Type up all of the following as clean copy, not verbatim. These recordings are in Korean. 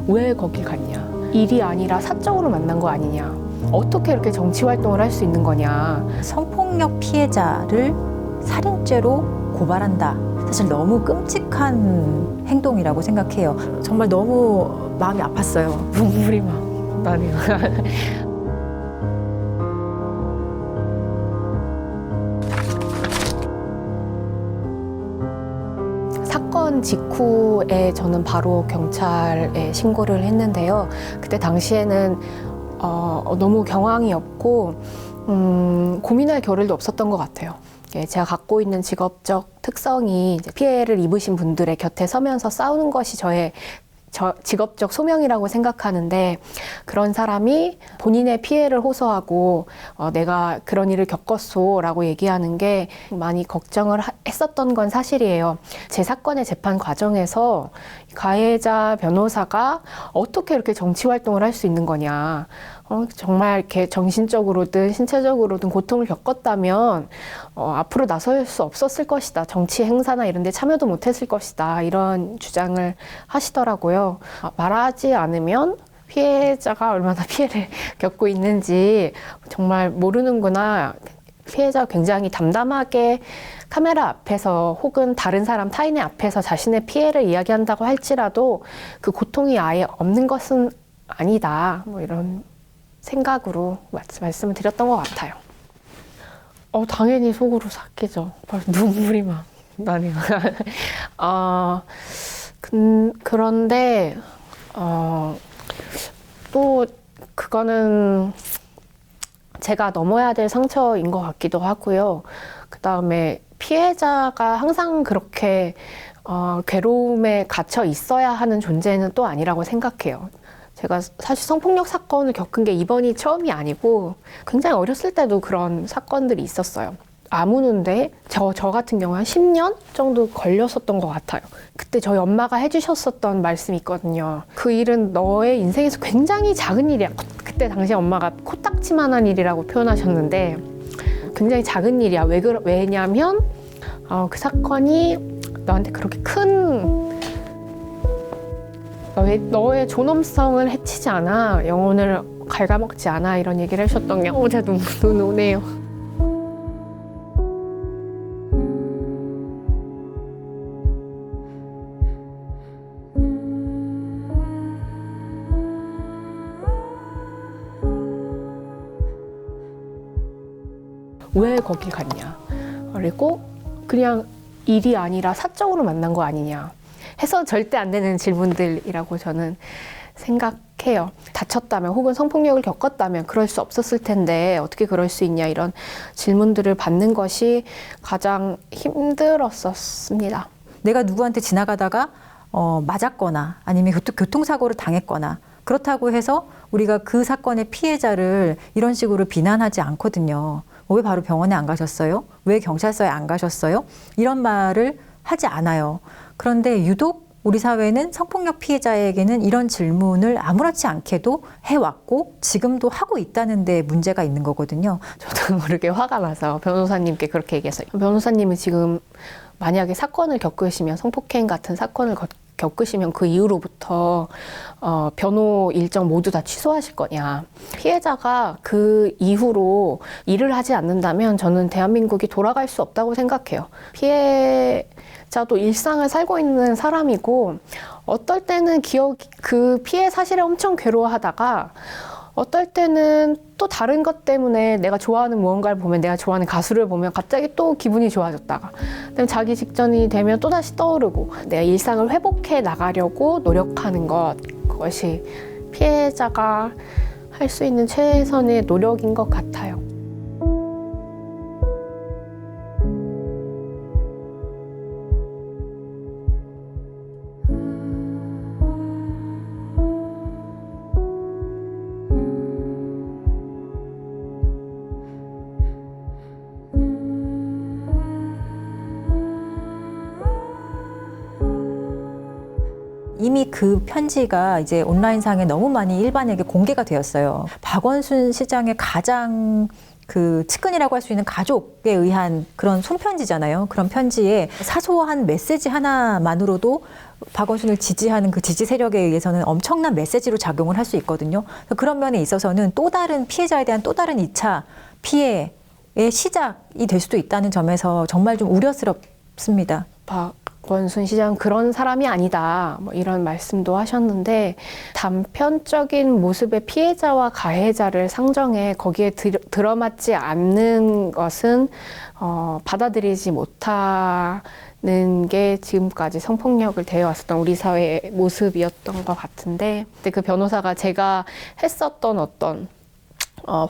왜 거길 갔냐? 일이 아니라 사적으로 만난 거 아니냐? 어떻게 이렇게 정치 활동을 할 수 있는 거냐? 성폭력 피해자를 살인죄로 고발한다. 사실 너무 끔찍한 행동이라고 생각해요. 정말 너무 마음이 아팠어요. 눈물이 막 나네요. 사건 직후에 저는 바로 경찰에 신고를 했는데요. 그때 당시에는 너무 경황이었고 고민할 겨를도 없었던 것 같아요. 제가 갖고 있는 직업적 특성이 이제 피해를 입으신 분들의 곁에 서면서 싸우는 것이 저의 직업적 소명이라고 생각하는데, 그런 사람이 본인의 피해를 호소하고 내가 그런 일을 겪었소 라고 얘기하는 게 많이 걱정을 했었던 건 사실이에요. 제 사건의 재판 과정에서 가해자 변호사가 어떻게 이렇게 정치 활동을 할 수 있는 거냐, 정말 이렇게 정신적으로든 신체적으로든 고통을 겪었다면 앞으로 나설 수 없었을 것이다, 정치 행사나 이런 데 참여도 못했을 것이다, 이런 주장을 하시더라고요. 말하지 않으면 피해자가 얼마나 피해를 겪고 있는지 정말 모르는구나. 피해자가 굉장히 담담하게 카메라 앞에서 혹은 다른 사람, 타인의 앞에서 자신의 피해를 이야기한다고 할지라도 그 고통이 아예 없는 것은 아니다, 뭐 이런 생각으로 말씀을 드렸던 것 같아요. 당연히 속으로 삭히죠. 벌써 눈물이 막 나네요. 그런데 또 그거는 제가 넘어야 될 상처인 것 같기도 하고요. 그 다음에 피해자가 항상 그렇게 괴로움에 갇혀 있어야 하는 존재는 또 아니라고 생각해요. 제가 사실 성폭력 사건을 겪은 게 이번이 처음이 아니고 굉장히 어렸을 때도 그런 사건들이 있었어요. 안 우는데 저 같은 경우 한 10년 정도 걸렸었던 것 같아요. 그때 저희 엄마가 해주셨었던 말씀이 있거든요. 그 일은 너의 인생에서 굉장히 작은 일이야. 그때 당시 엄마가 코딱지만한 일이라고 표현하셨는데 굉장히 작은 일이야. 왜냐면 그 사건이 너한테 그렇게 큰 너의 존엄성을 해치지 않아, 영혼을 갉아먹지 않아, 이런 얘기를 해주셨던 게 제가 눈 오네요. 왜 거길 갔냐? 그리고 그냥 일이 아니라 사적으로 만난 거 아니냐 해서 절대 안 되는 질문들이라고 저는 생각해요. 다쳤다면 혹은 성폭력을 겪었다면 그럴 수 없었을 텐데 어떻게 그럴 수 있냐, 이런 질문들을 받는 것이 가장 힘들었었습니다. 내가 누구한테 지나가다가 맞았거나 아니면 교통사고를 당했거나 그렇다고 해서 우리가 그 사건의 피해자를 이런 식으로 비난하지 않거든요. 왜 바로 병원에 안 가셨어요? 왜 경찰서에 안 가셨어요? 이런 말을 하지 않아요. 그런데 유독 우리 사회는 성폭력 피해자에게는 이런 질문을 아무렇지 않게도 해왔고 지금도 하고 있다는 데 문제가 있는 거거든요. 저도 모르게 화가 나서 변호사님께 그렇게 얘기했어요. 변호사님은 지금 만약에 사건을 겪으시면, 성폭행 같은 사건을 겪으시면 그 이후로부터 변호 일정 모두 다 취소하실 거냐. 피해자가 그 이후로 일을 하지 않는다면 저는 대한민국이 돌아갈 수 없다고 생각해요. 피해자도 일상을 살고 있는 사람이고, 어떨 때는 그 피해 사실에 엄청 괴로워하다가 어떨 때는 또 다른 것 때문에 내가 좋아하는 무언가를 보면, 내가 좋아하는 가수를 보면 갑자기 또 기분이 좋아졌다가 그다음에 자기 직전이 되면 또다시 떠오르고, 내가 일상을 회복해 나가려고 노력하는 것, 그것이 피해자가 할 수 있는 최선의 노력인 것 같아요. 이미 그 편지가 이제 온라인상에 너무 많이 일반에게 공개가 되었어요. 박원순 시장의 가장 그 측근이라고 할 수 있는 가족에 의한 그런 손편지잖아요. 그런 편지에 사소한 메시지 하나만으로도 박원순을 지지하는 그 지지 세력에 의해서는 엄청난 메시지로 작용을 할 수 있거든요. 그런 면에 있어서는 또 다른 피해자에 대한 또 다른 2차 피해의 시작이 될 수도 있다는 점에서 정말 좀 우려스럽습니다. 박원순 시장 그런 사람이 아니다, 뭐 이런 말씀도 하셨는데, 단편적인 모습의 피해자와 가해자를 상정해 거기에 들어맞지 않는 것은 받아들이지 못하는 게 지금까지 성폭력을 대해왔었던 우리 사회의 모습이었던 것 같은데, 근데 그 변호사가 제가 했었던 어떤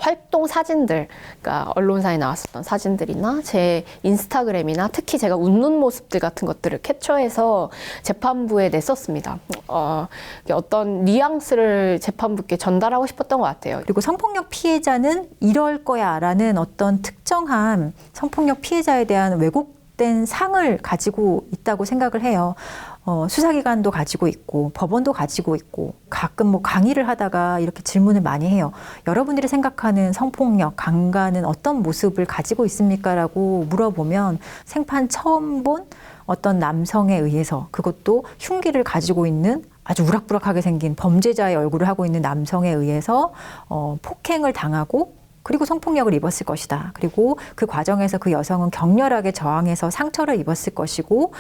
활동 사진들, 그러니까 언론사에 나왔었던 사진들이나 제 인스타그램이나 특히 제가 웃는 모습들 같은 것들을 캡처해서 재판부에 냈었습니다. 어떤 뉘앙스를 재판부께 전달하고 싶었던 것 같아요. 그리고 성폭력 피해자는 이럴 거야라는 어떤 특정한 성폭력 피해자에 대한 왜곡된 상을 가지고 있다고 생각을 해요. 수사기관도 가지고 있고 법원도 가지고 있고 가끔 뭐 강의를 하다가 이렇게 질문을 많이 해요. 여러분들이 생각하는 성폭력, 강간은 어떤 모습을 가지고 있습니까? 라고 물어보면 생판 처음 본 어떤 남성에 의해서, 그것도 흉기를 가지고 있는 아주 우락부락하게 생긴 범죄자의 얼굴을 하고 있는 남성에 의해서 폭행을 당하고 그리고 성폭력을 입었을 것이다. 그리고 그 과정에서 그 여성은 격렬하게 저항해서 상처를 입었을 것이고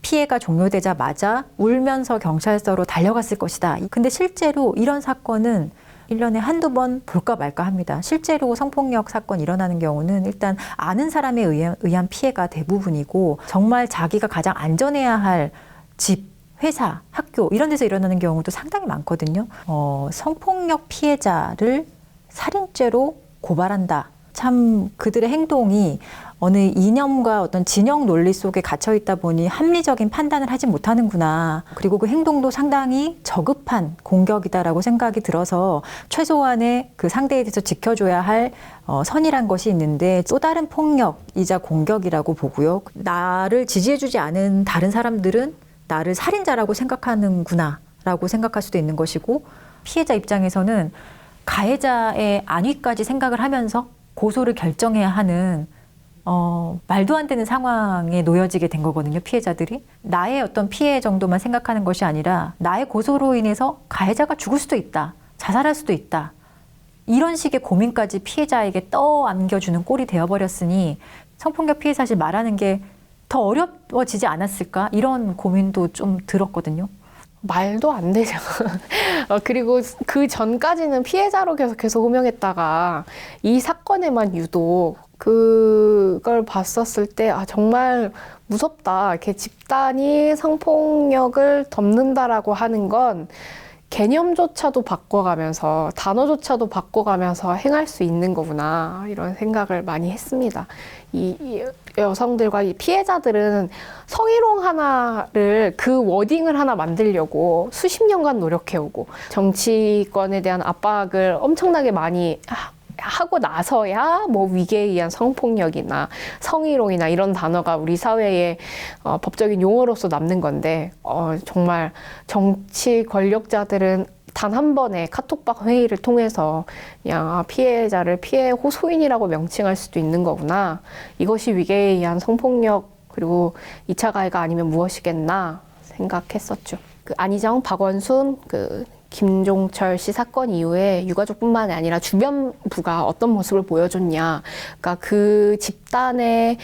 피해가 종료되자마자 울면서 경찰서로 달려갔을 것이다. 근데 실제로 이런 사건은 1년에 한두 번 볼까 말까 합니다. 실제로 성폭력 사건 일어나는 경우는 일단 아는 사람에 의한 피해가 대부분이고, 정말 자기가 가장 안전해야 할 집, 회사, 학교 이런 데서 일어나는 경우도 상당히 많거든요. 성폭력 피해자를 살인죄로 고발한다. 참 그들의 행동이 어느 이념과 어떤 진영 논리 속에 갇혀 있다 보니 합리적인 판단을 하지 못하는구나. 그리고 그 행동도 상당히 저급한 공격이다라고 생각이 들어서 최소한의 그 상대에 대해서 지켜줘야 할 선이란 것이 있는데 또 다른 폭력이자 공격이라고 보고요. 나를 지지해주지 않은 다른 사람들은 나를 살인자라고 생각하는구나 라고 생각할 수도 있는 것이고, 피해자 입장에서는 가해자의 안위까지 생각을 하면서 고소를 결정해야 하는 말도 안 되는 상황에 놓여지게 된 거거든요. 피해자들이 나의 어떤 피해 정도만 생각하는 것이 아니라 나의 고소로 인해서 가해자가 죽을 수도 있다, 자살할 수도 있다, 이런 식의 고민까지 피해자에게 떠안겨주는 꼴이 되어버렸으니 성폭력 피해 사실 말하는 게 더 어려워지지 않았을까, 이런 고민도 좀 들었거든요. 말도 안 되죠. 그리고 그 전까지는 피해자로 계속 호명했다가 이 사건에만 유독 그걸 봤었을 때 정말 무섭다. 이렇게 집단이 성폭력을 덮는다라고 하는 건 개념조차도 바꿔가면서, 단어조차도 바꿔가면서 행할 수 있는 거구나, 이런 생각을 많이 했습니다. 이 여성들과 이 피해자들은 성희롱 하나를, 그 워딩을 하나 만들려고 수십 년간 노력해오고 정치권에 대한 압박을 엄청나게 많이 하고 나서야 뭐 위계에 의한 성폭력이나 성희롱이나 이런 단어가 우리 사회의 법적인 용어로서 남는 건데, 정말 정치 권력자들은 단 한 번의 카톡방 회의를 통해서 그냥 피해자를 피해 호소인이라고 명칭할 수도 있는 거구나, 이것이 위계에 의한 성폭력 그리고 2차 가해가 아니면 무엇이겠나 생각했었죠. 그 안희정, 박원순, 김종철 씨 사건 이후에 유가족뿐만 아니라 주변부가 어떤 모습을 보여줬냐, 그러니까 그 집단의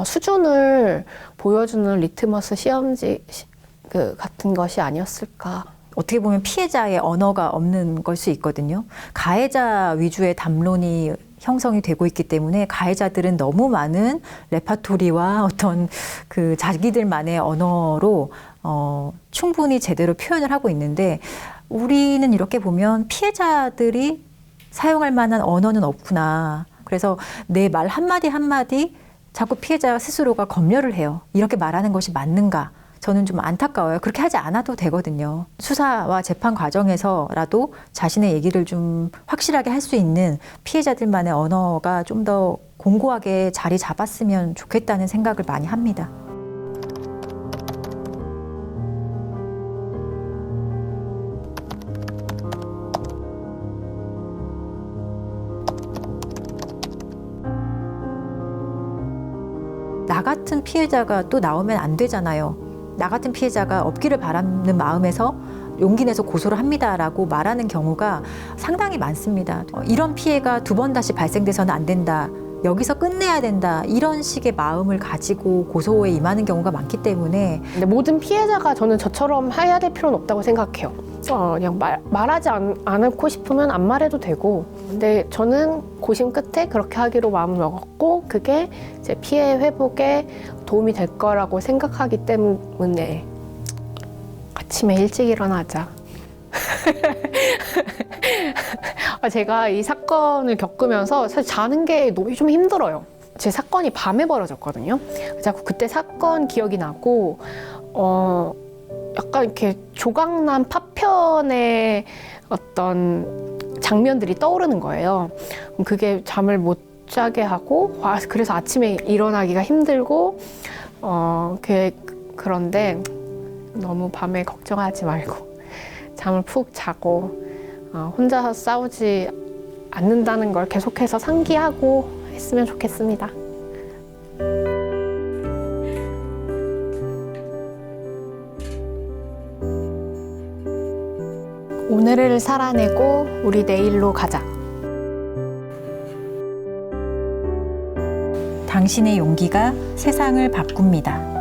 수준을 보여주는 리트머스 시험지 같은 것이 아니었을까. 어떻게 보면 피해자의 언어가 없는 걸 수 있거든요. 가해자 위주의 담론이 형성이 되고 있기 때문에 가해자들은 너무 많은 레파토리와 어떤 그 자기들만의 언어로 충분히 제대로 표현을 하고 있는데, 우리는 이렇게 보면 피해자들이 사용할 만한 언어는 없구나. 그래서 내 말 한마디 한마디 자꾸 피해자 스스로가 검열을 해요. 이렇게 말하는 것이 맞는가? 저는 좀 안타까워요. 그렇게 하지 않아도 되거든요. 수사와 재판 과정에서라도 자신의 얘기를 좀 확실하게 할 수 있는 피해자들만의 언어가 좀 더 공고하게 자리 잡았으면 좋겠다는 생각을 많이 합니다. 나 같은 피해자가 또 나오면 안 되잖아요. 나 같은 피해자가 없기를 바라는 마음에서 용기 내서 고소를 합니다라고 말하는 경우가 상당히 많습니다. 이런 피해가 두 번 다시 발생돼서는 안 된다. 여기서 끝내야 된다. 이런 식의 마음을 가지고 고소에 임하는 경우가 많기 때문에 근데 모든 피해자가 저는 저처럼 해야 될 필요는 없다고 생각해요. 그냥 말하지 않고 싶으면 안 말해도 되고, 근데 저는 고심 끝에 그렇게 하기로 마음을 먹었고, 그게 제 피해 회복에 도움이 될 거라고 생각하기 때문에 아침에 일찍 일어나자. 제가 이 사건을 겪으면서 사실 자는 게 좀 힘들어요. 제 사건이 밤에 벌어졌거든요. 자꾸 그때 사건 기억이 나고, 약간 이렇게 조각난 파편의 어떤 장면들이 떠오르는 거예요. 그게 잠을 못 자게 하고, 그래서 아침에 일어나기가 힘들고, 그런데 너무 밤에 걱정하지 말고 잠을 푹 자고, 혼자서 싸우지 않는다는 걸 계속해서 상기하고 했으면 좋겠습니다. 오늘을 살아내고 우리 내일로 가자. 당신의 용기가 세상을 바꿉니다.